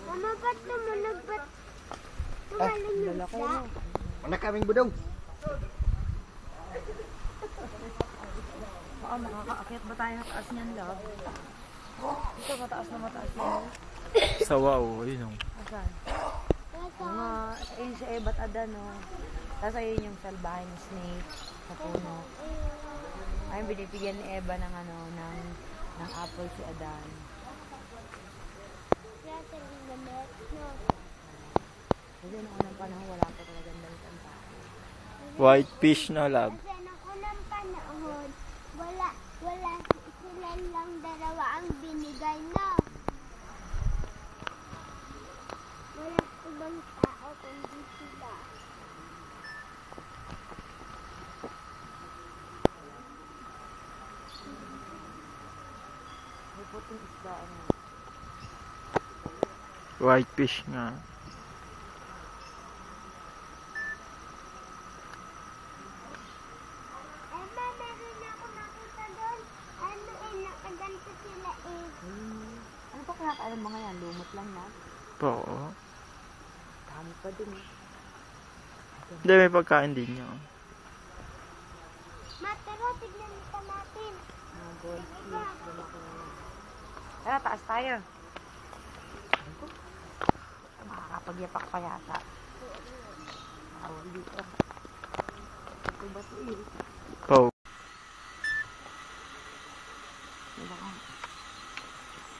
Mama, ba't naman tumaling yung isda? Mana kaming budong? Baka makakaakyat ba tayo sa taas niyan, love? Ito, mataas na mataas yan. Sa wow, yun o. Asan? Mga, ayun si Eba't Adan, no? Tapos ayun yung salbahe ng snake sa puno. Ayun, binibigyan ni Eva ng ano, ng apple si Adan. Kasi noong unang panahon, wala pa talagang damit ang tao. White fish na, love. Kasi nung unang panahon, wala sila lang dalawa ang binigay, no? Wala ibang tao kundi sila. May puting isda, ano. White fish nga. Meron ako nakita doon. Ano nakaganto sila Ano pa kaya kailan mga yan? Lumot lang na. Oo. Dami pa din eh. Hindi, may pagkain din yun. Matero, tignan nito natin. Mga goldfish, lumaki na yan. Tara, taas tayo. Makakapagyapak pa yata. Awal dito. Ito ba ito eh? Oh. Diba ka?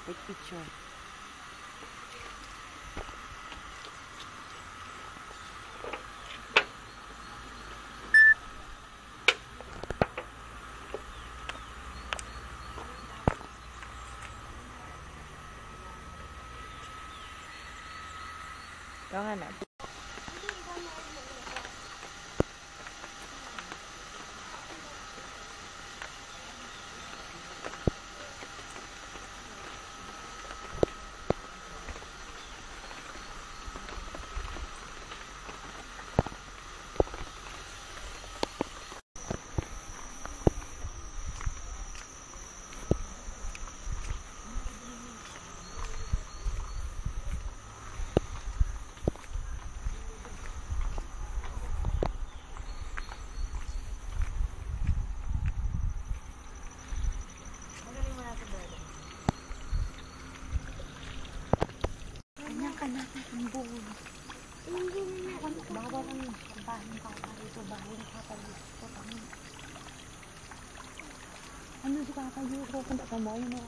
Take picture. Ito nga na. Bawal ang bahin ka pa rito, bahin ka pa rito. Ano si Papa Yuko? Punta ka mo, yun o.